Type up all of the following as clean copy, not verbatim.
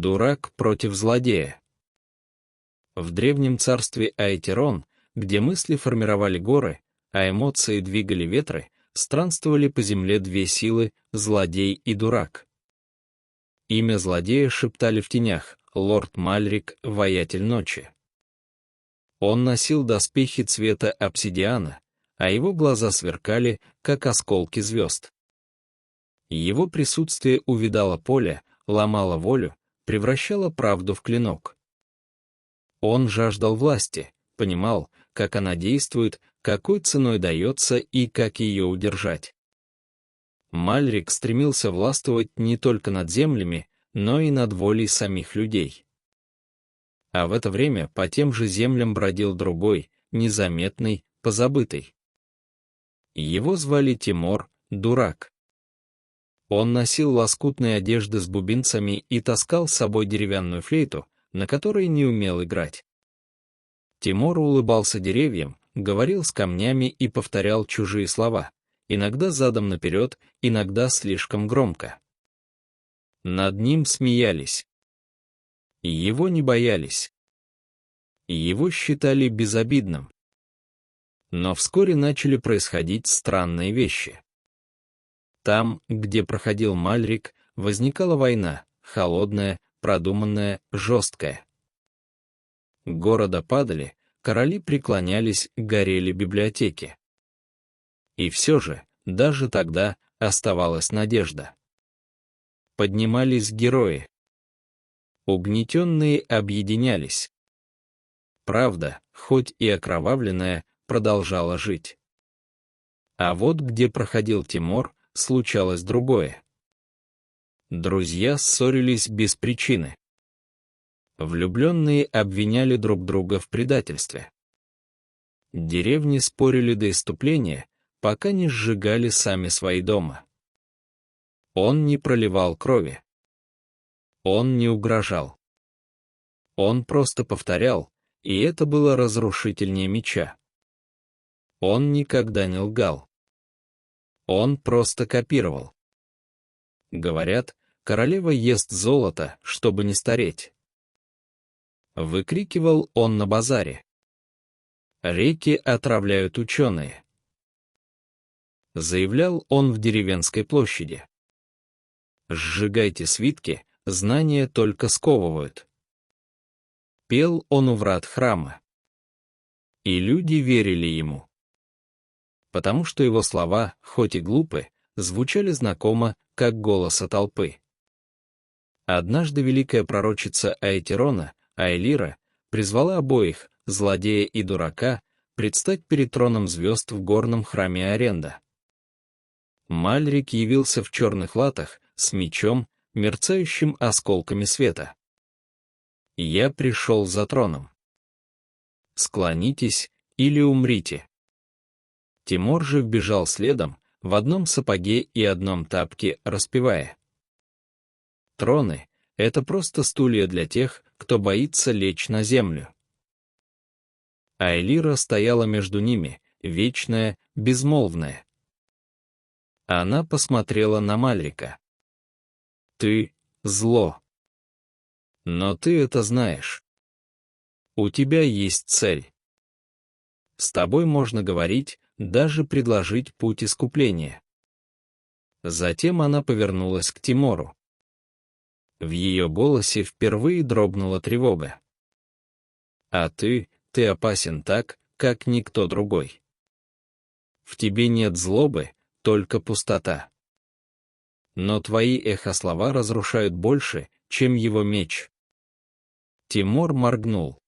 Дурак против злодея. В древнем царстве Айтерон, где мысли формировали горы, а эмоции двигали ветры, странствовали по земле две силы — злодей и дурак. Имя злодея шептали в тенях: лорд Мальрик, воятель ночи. Он носил доспехи цвета обсидиана, а его глаза сверкали, как осколки звезд. Его присутствие увядало поле, ломало волю, превращало правду в клинок. Он жаждал власти, понимал, как она действует, какой ценой дается и как ее удержать. Мальрик стремился властвовать не только над землями, но и над волей самих людей. А в это время по тем же землям бродил другой, незаметный, позабытый. Его звали Тимор, Дурак. Он носил лоскутные одежды с бубенцами и таскал с собой деревянную флейту, на которой не умел играть. Тимор улыбался деревьям, говорил с камнями и повторял чужие слова, иногда задом наперед, иногда слишком громко. Над ним смеялись. Его не боялись. Его считали безобидным. Но вскоре начали происходить странные вещи. Там, где проходил Мальрик, возникала война, холодная, продуманная, жесткая. Города падали, короли преклонялись, горели библиотеки. И все же, даже тогда оставалась надежда. Поднимались герои. Угнетенные объединялись. Правда, хоть и окровавленная, продолжала жить. А вот где проходил Тимор, случалось другое. Друзья ссорились без причины. Влюбленные обвиняли друг друга в предательстве. Деревни спорили до исступления, пока не сжигали сами свои дома. Он не проливал крови. Он не угрожал. Он просто повторял, и это было разрушительнее меча. Он никогда не лгал. Он просто копировал. Говорят, королева ест золото, чтобы не стареть. Выкрикивал он на базаре. Реки отравляют ученые. Заявлял он в деревенской площади. Сжигайте свитки, знания только сковывают. Пел он у врат храма. И люди верили ему. Потому что его слова, хоть и глупы, звучали знакомо, как голоса толпы. Однажды великая пророчица Айтерона, Айлира, призвала обоих, злодея и дурака, предстать перед троном звезд в горном храме Аренда. Мальрик явился в черных латах, с мечом, мерцающим осколками света. «Я пришел за троном. Склонитесь или умрите». Тимор же вбежал следом, в одном сапоге и одном тапке, распевая. Троны — это просто стулья для тех, кто боится лечь на землю. Айлира стояла между ними, вечная, безмолвная. Она посмотрела на Мальрика. «Ты — зло. Но ты это знаешь. У тебя есть цель. С тобой можно говорить, даже предложить путь искупления». Затем она повернулась к Тимору. В ее голосе впервые дрогнула тревога. «А ты опасен так, как никто другой. В тебе нет злобы, только пустота. Но твои эхослова разрушают больше, чем его меч». Тимор моргнул.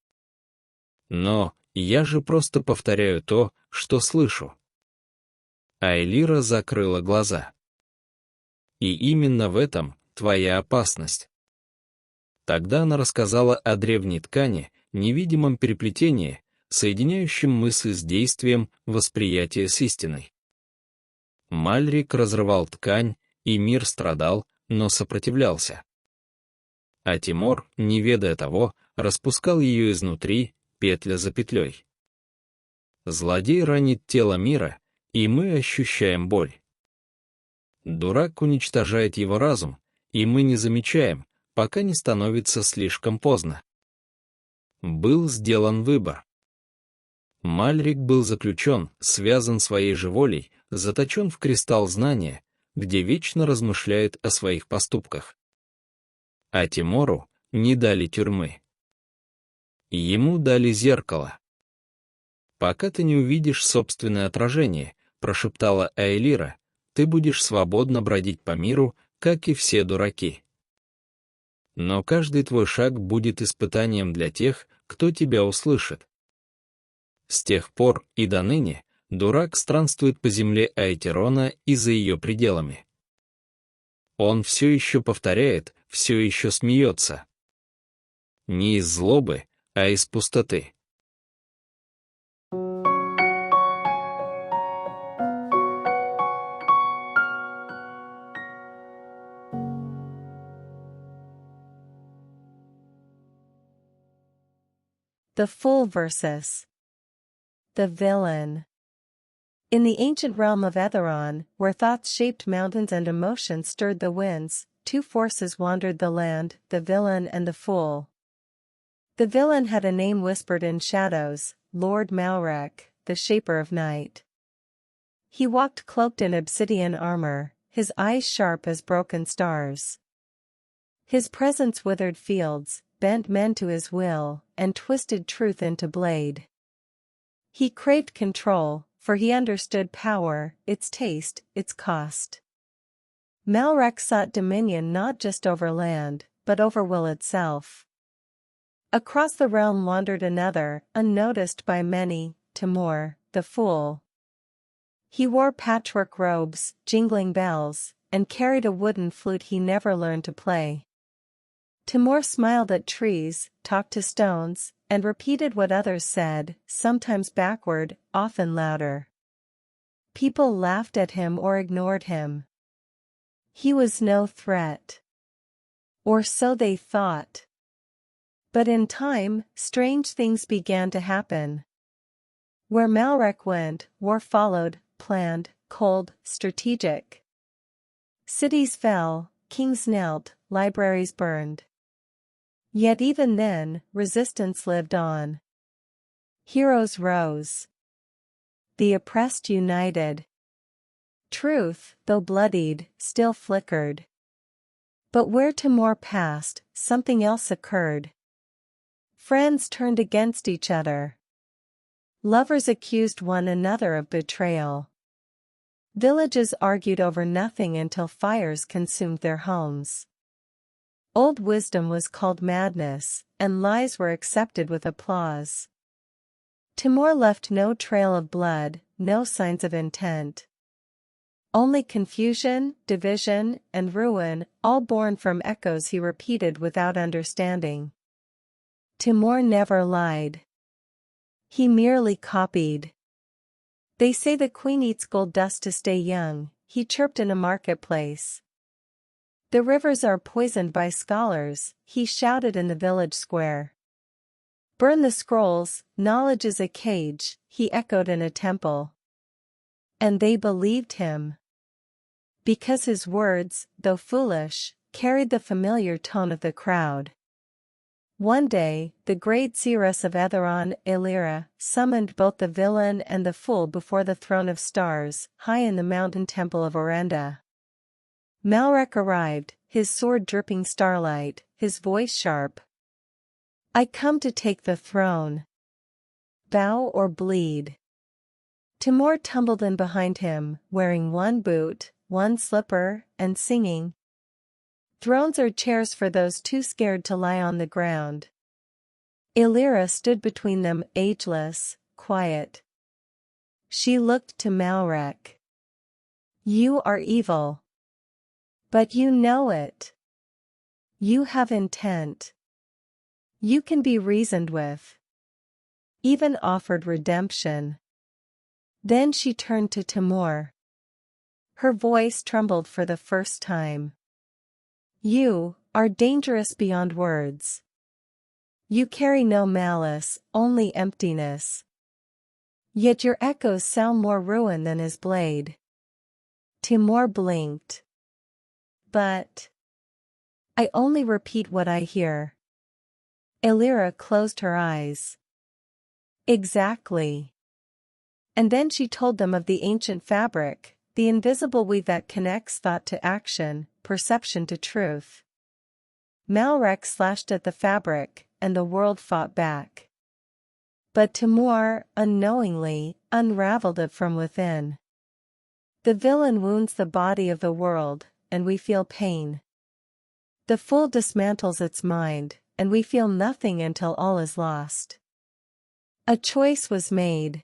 «Но я же просто повторяю то, что слышу». Айлира закрыла глаза. «И именно в этом твоя опасность». Тогда она рассказала о древней ткани, невидимом переплетении, соединяющем мысль с действием, восприятие с истиной. Мальрик разрывал ткань, и мир страдал, но сопротивлялся. А Тимор, не ведая того, распускал ее изнутри, петля за петлей. Злодей ранит тело мира, и мы ощущаем боль. Дурак уничтожает его разум, и мы не замечаем, пока не становится слишком поздно. Был сделан выбор. Мальрик был заключен, связан своей же волей, заточен в кристалл знания, где вечно размышляет о своих поступках. А Тимору не дали тюрьмы. Ему дали зеркало. «Пока ты не увидишь собственное отражение», — прошептала Айлира, — «ты будешь свободно бродить по миру, как и все дураки. Но каждый твой шаг будет испытанием для тех, кто тебя услышит». С тех пор и до ныне дурак странствует по земле Айтерона и за ее пределами. Он все еще повторяет, все еще смеется. Не из злобы, а из пустоты. The Fool versus the Villain. In the ancient realm of Etheron, where thoughts shaped mountains and emotions stirred the winds, two forces wandered the land, the villain and the fool. The villain had a name whispered in shadows, Lord Malrek, the shaper of night. He walked cloaked in obsidian armor, his eyes sharp as broken stars. His presence withered fields, bent men to his will, and twisted truth into blade. He craved control, for he understood power, its taste, its cost. Malrek sought dominion not just over land, but over will itself. Across the realm wandered another, unnoticed by many, Timur, the fool. He wore patchwork robes, jingling bells, and carried a wooden flute he never learned to play. Timur smiled at trees, talked to stones, and repeated what others said, sometimes backward, often louder. People laughed at him or ignored him. He was no threat. Or so they thought. But in time, strange things began to happen. Where Malrek went, war followed, planned, cold, strategic. Cities fell, kings knelt, libraries burned. Yet even then, resistance lived on. Heroes rose. The oppressed united. Truth, though bloodied, still flickered. But where Timur passed, something else occurred. Friends turned against each other. Lovers accused one another of betrayal. Villages argued over nothing until fires consumed their homes. Old wisdom was called madness, and lies were accepted with applause. Timur left no trail of blood, no signs of intent. Only confusion, division, and ruin, all born from echoes he repeated without understanding. Timur never lied. He merely copied. They say the queen eats gold dust to stay young, he chirped in a marketplace. The rivers are poisoned by scholars, he shouted in the village square. Burn the scrolls, knowledge is a cage, he echoed in a temple. And they believed him. Because his words, though foolish, carried the familiar tone of the crowd. One day, the great seeress of Etheron, Айлира, summoned both the villain and the fool before the throne of stars, high in the mountain temple of Orenda. Malrek arrived, his sword dripping starlight, his voice sharp. I come to take the throne. Bow or bleed. Timur tumbled in behind him, wearing one boot, one slipper, and singing. Thrones are chairs for those too scared to lie on the ground. Айлира stood between them, ageless, quiet. She looked to Malrek. You are evil. But you know it. You have intent. You can be reasoned with. Even offered redemption. Then she turned to Timur. Her voice trembled for the first time. You are dangerous beyond words. You carry no malice, only emptiness. Yet your echoes sound more ruin than his blade. Timur blinked. But I only repeat what I hear. Elira closed her eyes. Exactly. And then she told them of the ancient fabric, the invisible weave that connects thought to action, perception to truth. Malrek slashed at the fabric, and the world fought back. But Timur, unknowingly, unraveled it from within. The villain wounds the body of the world, and we feel pain. The fool dismantles its mind, and we feel nothing until all is lost. A choice was made.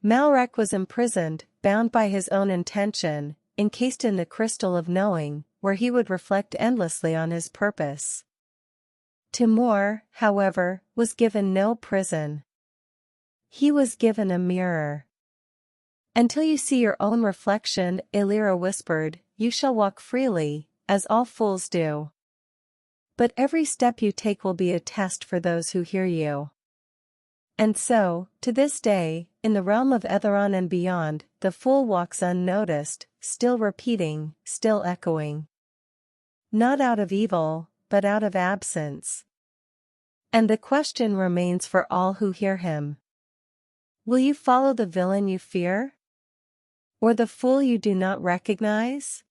Malrek was imprisoned, bound by his own intention, encased in the crystal of knowing, where he would reflect endlessly on his purpose. Timur, however, was given no prison. He was given a mirror. Until you see your own reflection, Elira whispered, you shall walk freely, as all fools do. But every step you take will be a test for those who hear you. And so, to this day, in the realm of Etheron and beyond, the fool walks unnoticed, still repeating, still echoing. Not out of evil, but out of absence. And the question remains for all who hear him. Will you follow the villain you fear? Or the fool you do not recognize?